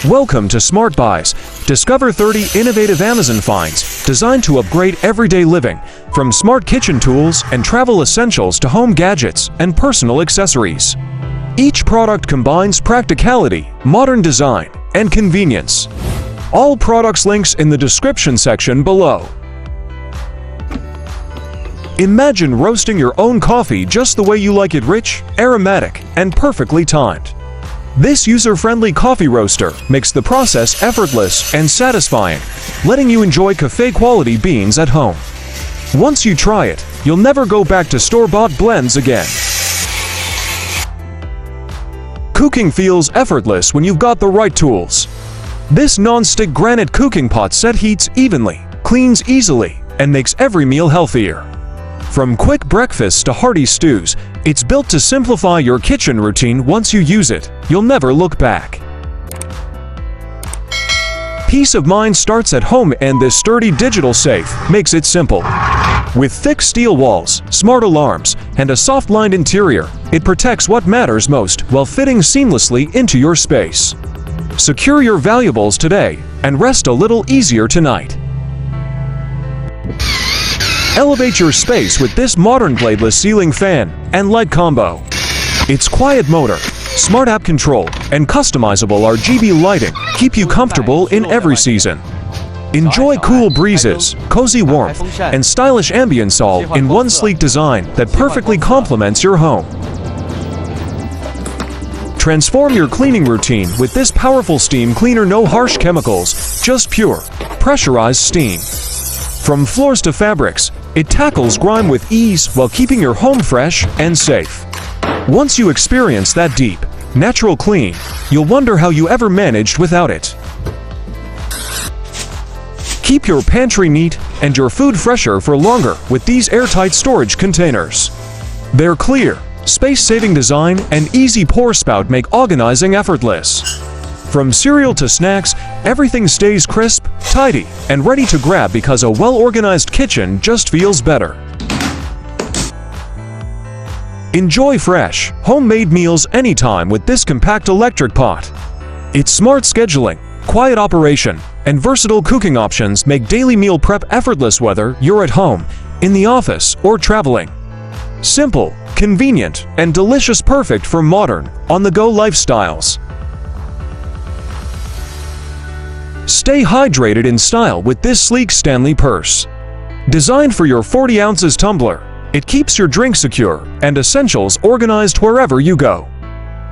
Welcome to Smart Buys. Discover 30 innovative Amazon finds designed to upgrade everyday living, from smart kitchen tools and travel essentials to home gadgets and personal accessories. Each product combines practicality, modern design, and convenience. All products links in the description section below. Imagine roasting your own coffee just the way you like it, rich, aromatic, and perfectly timed. This user-friendly coffee roaster makes the process effortless and satisfying, letting you enjoy cafe-quality beans at home. Once you try it, you'll never go back to store-bought blends again. Cooking feels effortless when you've got the right tools. This non-stick granite cooking pot set heats evenly, cleans easily, and makes every meal healthier. From quick breakfasts to hearty stews, it's built to simplify your kitchen routine. Once you use it, you'll never look back. Peace of mind starts at home, and this sturdy digital safe makes it simple. With thick steel walls, smart alarms, and a soft-lined interior, it protects what matters most while fitting seamlessly into your space. Secure your valuables today and rest a little easier tonight. Elevate your space with this modern bladeless ceiling fan and light combo. Its quiet motor, smart app control, and customizable RGB lighting keep you comfortable in every season. Enjoy cool breezes, cozy warmth, and stylish ambience all in one sleek design that perfectly complements your home. Transform your cleaning routine with this powerful steam cleaner. No harsh chemicals, just pure, pressurized steam. From floors to fabrics, it tackles grime with ease while keeping your home fresh and safe. Once you experience that deep, natural clean, you'll wonder how you ever managed without it. Keep your pantry neat and your food fresher for longer with these airtight storage containers. Their clear, space-saving design and easy pour spout make organizing effortless. From cereal to snacks, everything stays crisp, tidy, and ready to grab because a well-organized kitchen just feels better. Enjoy fresh, homemade meals anytime with this compact electric pot. Its smart scheduling, quiet operation, and versatile cooking options make daily meal prep effortless whether you're at home, in the office, or traveling. Simple, convenient, and delicious, perfect for modern, on-the-go lifestyles. Stay hydrated in style with this sleek Stanley purse. Designed for your 40 ounces tumbler, it keeps your drink secure and essentials organized wherever you go.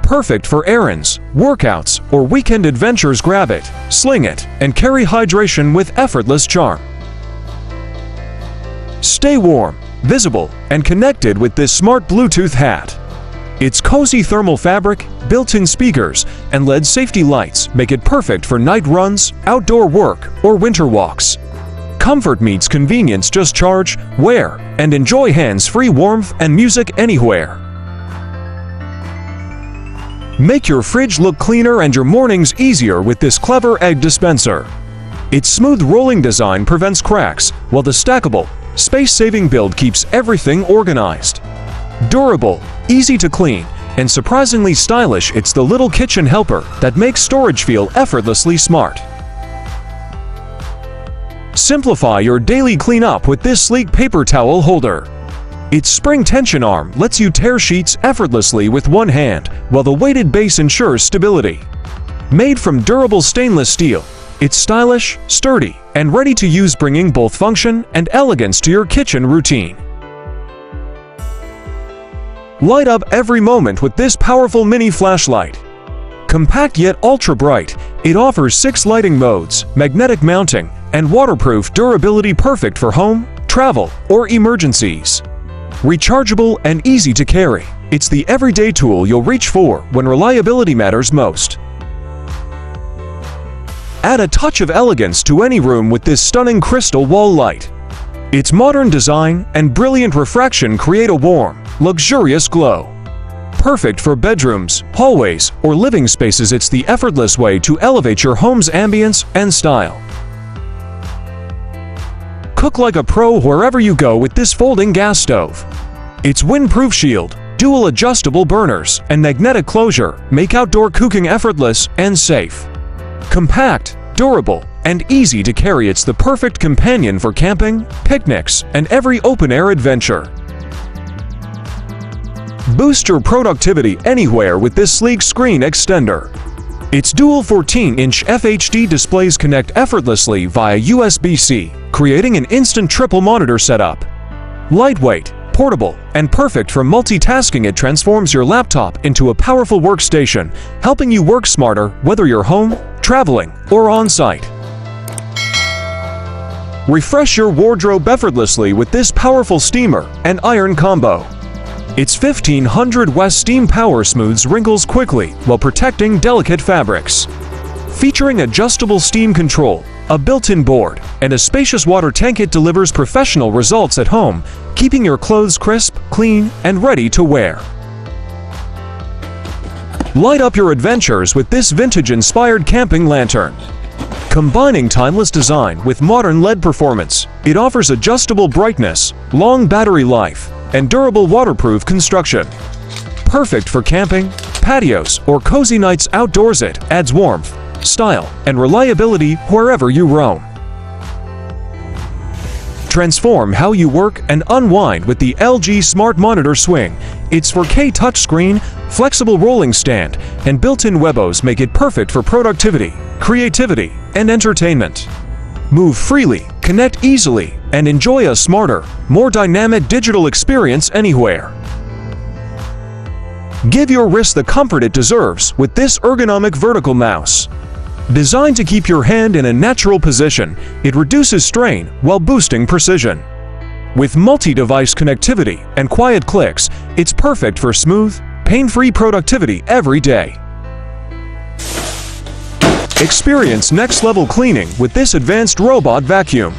Perfect for errands, workouts, or weekend adventures. Grab it, sling it, and carry hydration with effortless charm. Stay warm, visible, and connected with this smart Bluetooth hat. Its cozy thermal fabric, built-in speakers, and LED safety lights make it perfect for night runs, outdoor work, or winter walks. Comfort meets convenience. Just charge, wear, and enjoy hands-free warmth and music anywhere. Make your fridge look cleaner and your mornings easier with this clever egg dispenser. Its smooth rolling design prevents cracks, while the stackable, space-saving build keeps everything organized. Durable, easy to clean, and surprisingly stylish, it's the little kitchen helper that makes storage feel effortlessly smart. Simplify your daily cleanup with this sleek paper towel holder. Its spring tension arm lets you tear sheets effortlessly with one hand, while the weighted base ensures stability. Made from durable stainless steel, it's stylish, sturdy, and ready to use, bringing both function and elegance to your kitchen routine. Light up every moment with this powerful mini flashlight. Compact yet ultra bright, it offers 6 lighting modes, magnetic mounting, and waterproof durability, perfect for home, travel, or emergencies. Rechargeable and easy to carry, it's the everyday tool you'll reach for when reliability matters most. Add a touch of elegance to any room with this stunning crystal wall light. Its modern design and brilliant refraction create a warm, luxurious glow. Perfect for bedrooms, hallways, or living spaces, it's the effortless way to elevate your home's ambience and style. Cook like a pro wherever you go with this folding gas stove. Its windproof shield, dual adjustable burners, and magnetic closure make outdoor cooking effortless and safe. Compact, durable, and easy to carry, it's the perfect companion for camping, picnics, and every open-air adventure. Boost your productivity anywhere with this sleek screen extender. Its dual 14-inch FHD displays connect effortlessly via USB-C, creating an instant triple monitor setup. Lightweight, portable, and perfect for multitasking, it transforms your laptop into a powerful workstation, helping you work smarter whether you're home, traveling, or on-site. Refresh your wardrobe effortlessly with this powerful steamer and iron combo. Its 1500 West steam power smooths wrinkles quickly while protecting delicate fabrics. Featuring adjustable steam control, a built-in board, and a spacious water tank, it delivers professional results at home, keeping your clothes crisp, clean, and ready to wear. Light up your adventures with this vintage-inspired camping lantern. Combining timeless design with modern LED performance, it offers adjustable brightness, long battery life, and durable waterproof construction. Perfect for camping, patios, or cozy nights outdoors, it adds warmth, style, and reliability wherever you roam. Transform how you work and unwind with the LG Smart Monitor Swing. Its 4K touchscreen, flexible rolling stand, and built-in WebOS make it perfect for productivity, creativity, and entertainment. Move freely, connect easily, and enjoy a smarter, more dynamic digital experience anywhere. Give your wrist the comfort it deserves with this ergonomic vertical mouse. Designed to keep your hand in a natural position, it reduces strain while boosting precision. With multi-device connectivity and quiet clicks, it's perfect for smooth, pain-free productivity every day. Experience next-level cleaning with this advanced robot vacuum.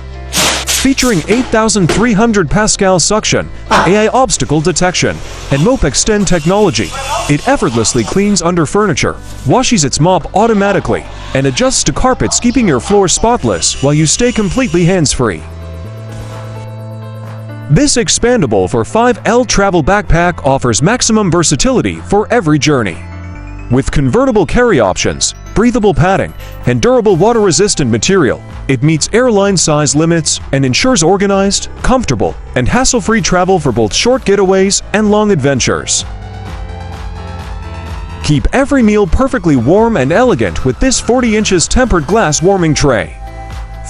Featuring 8,300 Pascal suction, AI obstacle detection, and Mop Extend technology, it effortlessly cleans under furniture, washes its mop automatically, and adjusts to carpets, keeping your floor spotless while you stay completely hands-free. This expandable 4.5L travel backpack offers maximum versatility for every journey. With convertible carry options, breathable padding, and durable water-resistant material, it meets airline size limits and ensures organized, comfortable, and hassle-free travel for both short getaways and long adventures. Keep every meal perfectly warm and elegant with this 40 inches tempered glass warming tray.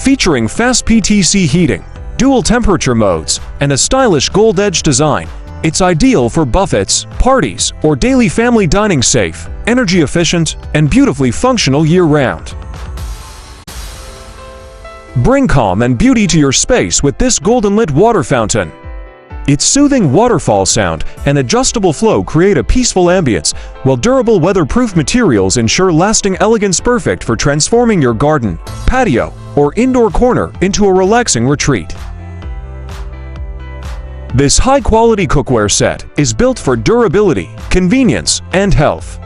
Featuring fast PTC heating, dual temperature modes, and a stylish gold edge design, it's ideal for buffets, parties, or daily family dining. Safe, energy efficient, and beautifully functional year-round. Bring calm and beauty to your space with this golden-lit water fountain. Its soothing waterfall sound and adjustable flow create a peaceful ambience, while durable weatherproof materials ensure lasting elegance, perfect for transforming your garden, patio, or indoor corner into a relaxing retreat. This high-quality cookware set is built for durability, convenience, and health.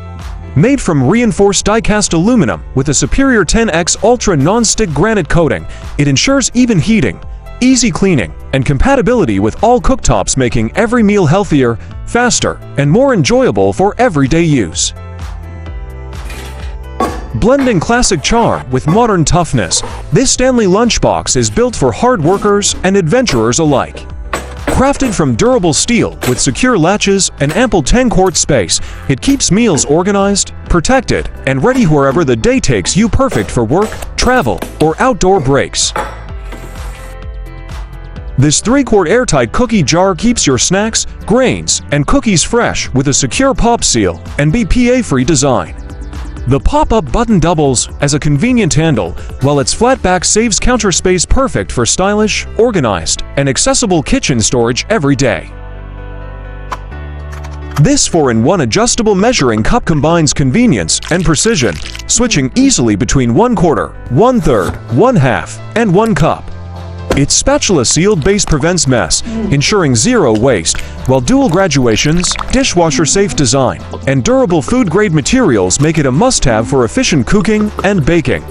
Made from reinforced die-cast aluminum with a superior 10x Ultra non-stick granite coating, it ensures even heating, easy cleaning, and compatibility with all cooktops, making every meal healthier, faster, and more enjoyable for everyday use. Blending classic charm with modern toughness, this Stanley lunchbox is built for hard workers and adventurers alike. Crafted from durable steel with secure latches and ample 10-quart space, it keeps meals organized, protected, and ready wherever the day takes you, perfect for work, travel, or outdoor breaks. This 3-quart airtight cookie jar keeps your snacks, grains, and cookies fresh with a secure pop seal and BPA-free design. The pop-up button doubles as a convenient handle, while its flat back saves counter space, perfect for stylish, organized, and accessible kitchen storage every day. This 4-in-1 adjustable measuring cup combines convenience and precision, switching easily between 1/4, 1/3, 1/2, and 1 cup. Its spatula-sealed base prevents mess, ensuring zero waste, while dual graduations, dishwasher-safe design, and durable food-grade materials make it a must-have for efficient cooking and baking.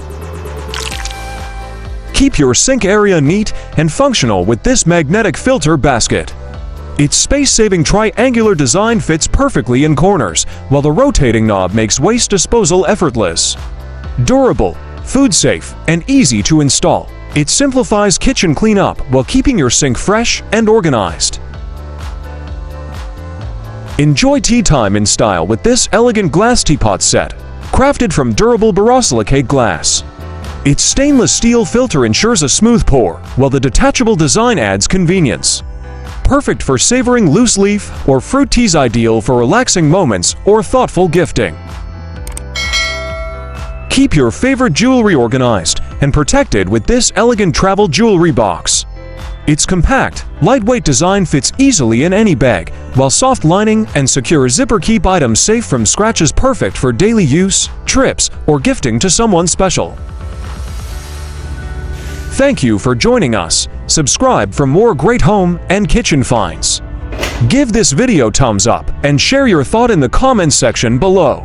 Keep your sink area neat and functional with this magnetic filter basket. Its space-saving triangular design fits perfectly in corners, while the rotating knob makes waste disposal effortless. Durable, food safe, and easy to install. It simplifies kitchen cleanup while keeping your sink fresh and organized. Enjoy tea time in style with this elegant glass teapot set, crafted from durable borosilicate glass. Its stainless steel filter ensures a smooth pour, while the detachable design adds convenience. Perfect for savoring loose leaf or fruit teas, ideal for relaxing moments or thoughtful gifting. Keep your favorite jewelry organized and protected with this elegant travel jewelry box. Its compact, lightweight design fits easily in any bag, while soft lining and secure zipper keep items safe from scratches, perfect for daily use, trips, or gifting to someone special. Thank you for joining us. Subscribe for more great home and kitchen finds. Give this video thumbs up and share your thought in the comments section below.